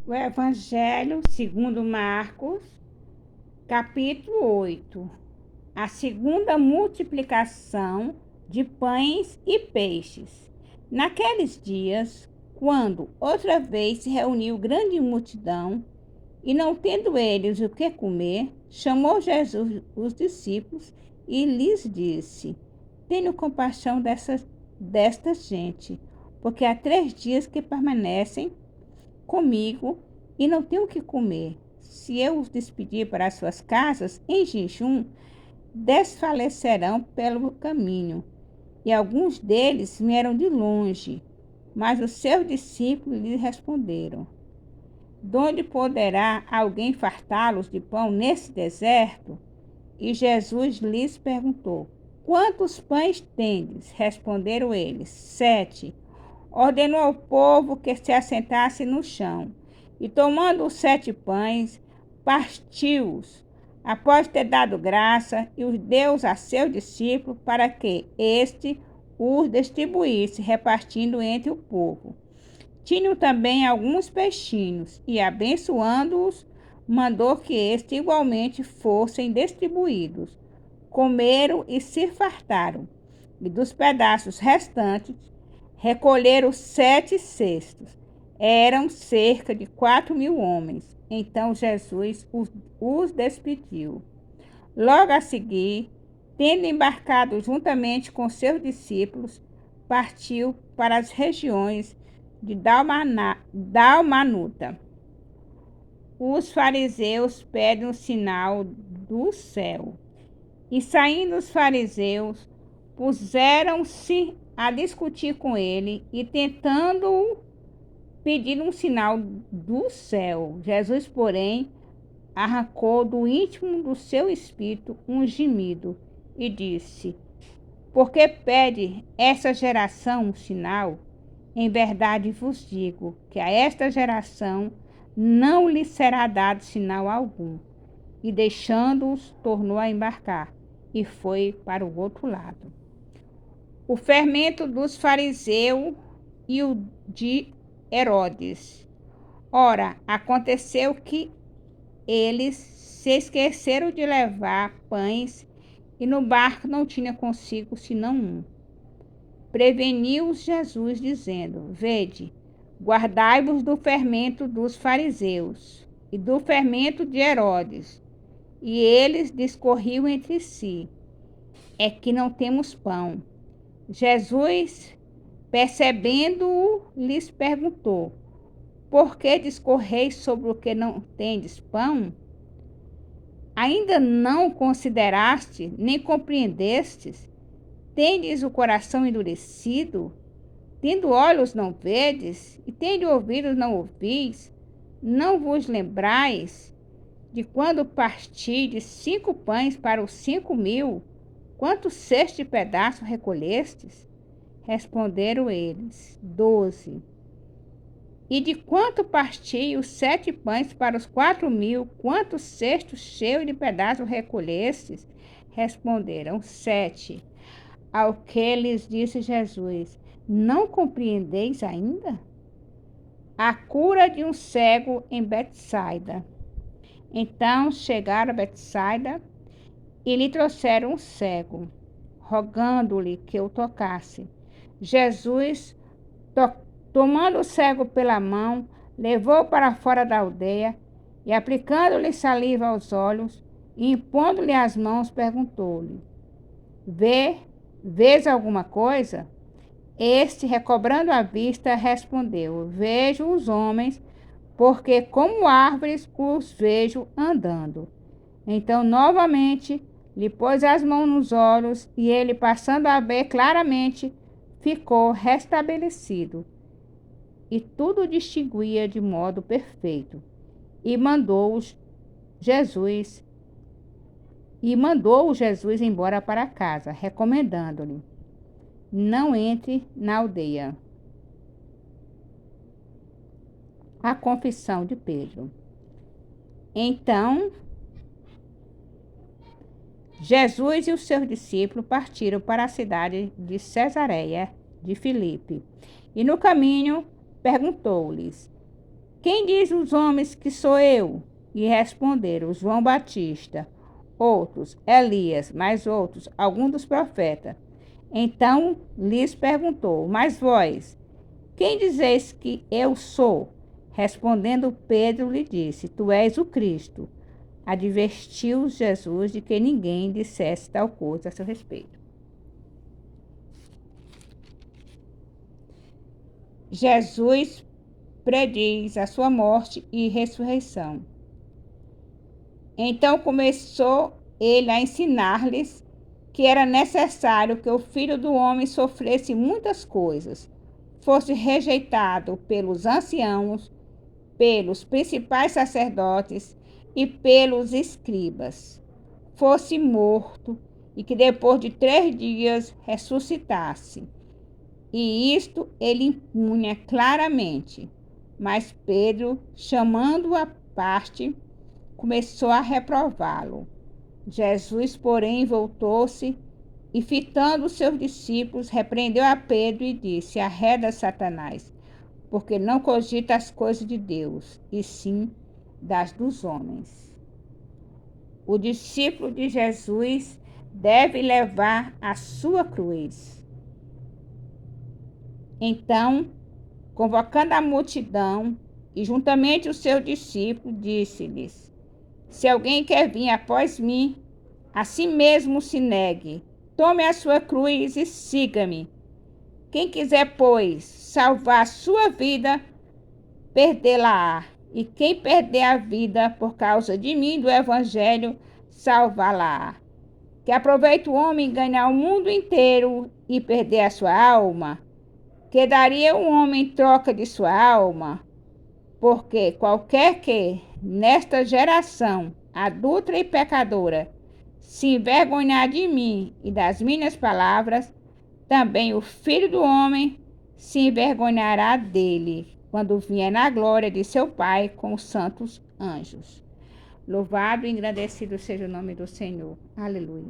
O Evangelho segundo Marcos, capítulo 8. A segunda multiplicação de pães e peixes. Naqueles dias, quando outra vez se reuniu grande multidão, e não tendo eles o que comer, chamou Jesus os discípulos e lhes disse: Tenho compaixão desta gente, porque há 3 dias que permanecem comigo e não tenho o que comer. Se eu os despedir para as suas casas em jejum, desfalecerão pelo caminho. E alguns deles vieram de longe, mas os seus discípulos lhe responderam: De onde poderá alguém fartá-los de pão nesse deserto? E Jesus lhes perguntou: Quantos pães tendes? Responderam eles: 7. Ordenou ao povo que se assentasse no chão. E tomando os 7 pães, partiu-os, após ter dado graça, e os deu a seus discípulos para que este os distribuísse, repartindo entre o povo. Tinham também alguns peixinhos, e abençoando-os, mandou que estes igualmente fossem distribuídos. Comeram e se fartaram, e dos pedaços restantes recolheram 7 cestos. Eram cerca de 4.000 homens. Então Jesus os despediu. Logo a seguir, tendo embarcado juntamente com seus discípulos, partiu para as regiões de Dalmanuta. Os fariseus pedem um sinal do céu. E saindo os fariseus, puseram-se a discutir com ele e tentando pedir um sinal do céu. Jesus, porém, arrancou do íntimo do seu espírito um gemido e disse: Por que pede essa geração um sinal? Em verdade vos digo que a esta geração não lhe será dado sinal algum. E deixando-os, tornou a embarcar e foi para o outro lado. O fermento dos fariseus e o de Herodes. Ora, aconteceu que eles se esqueceram de levar pães e no barco não tinha consigo senão um. Preveniu-os Jesus, dizendo: Vede, guardai-vos do fermento dos fariseus e do fermento de Herodes. E eles discorriam entre si: É que não temos pão. Jesus, percebendo-o, lhes perguntou: Por que discorreis sobre o que não tendes pão? Ainda não consideraste, nem compreendestes? Tendes o coração endurecido? Tendo olhos não vedes, e tendo ouvidos não ouvis? Não vos lembrais de quando parti de 5 pães para os 5.000? Quantos cestos de pedaço recolhestes? Responderam eles: 12. E de quanto parti os 7 pães para os 4.000? Quantos cestos cheios de pedaços recolhestes? Responderam: 7. Ao que lhes disse Jesus: Não compreendeis ainda? A cura de um cego em Betsaida. Então chegaram a Betsaida e lhe trouxeram um cego, rogando-lhe que o tocasse. Jesus, tomando o cego pela mão, levou-o para fora da aldeia e, aplicando-lhe saliva aos olhos e impondo-lhe as mãos, perguntou-lhe: Vês alguma coisa? Este, recobrando a vista, respondeu: Vejo os homens, porque como árvores os vejo andando. Então, novamente, lhe pôs as mãos nos olhos, e ele, passando a ver claramente, ficou restabelecido, e tudo distinguia de modo perfeito. E mandou Jesus embora para casa, recomendando-lhe: Não entre na aldeia. A confissão de Pedro. Então, Jesus e os seus discípulos partiram para a cidade de Cesareia de Filipe. E no caminho perguntou-lhes: Quem diz os homens que sou eu? E responderam: João Batista. Outros, Elias, mais outros, alguns dos profetas. Então lhes perguntou: Mas vós, quem dizeis que eu sou? Respondendo Pedro lhe disse: Tu és o Cristo. Advertiu Jesus de que ninguém dissesse tal coisa a seu respeito. Jesus prediz a sua morte e ressurreição. Então começou ele a ensinar-lhes que era necessário que o Filho do Homem sofresse muitas coisas, fosse rejeitado pelos anciãos, pelos principais sacerdotes e pelos escribas, fosse morto e que depois de 3 dias ressuscitasse. E isto ele impunha claramente. Mas Pedro, chamando-o à parte, começou a reprová-lo. Jesus, porém, voltou-se e, fitando os seus discípulos, repreendeu a Pedro e disse: Arreda, Satanás, porque não cogita as coisas de Deus, e sim das dos homens. O discípulo de Jesus deve levar a sua cruz. Então, convocando a multidão e juntamente os seus discípulos, disse-lhes: Se alguém quer vir após mim, a si mesmo se negue, tome a sua cruz e siga-me. Quem quiser, pois, salvar a sua vida, perdê-la-á. E quem perder a vida por causa de mim e do Evangelho, salvá-la-á. Que aproveita o homem ganhar o mundo inteiro e perder a sua alma? Que daria um homem em troca de sua alma? Porque qualquer que, nesta geração adulta e pecadora, se envergonhar de mim e das minhas palavras, também o Filho do Homem se envergonhará dele, quando vier na glória de seu Pai com os santos anjos. Louvado e engrandecido seja o nome do Senhor. Aleluia.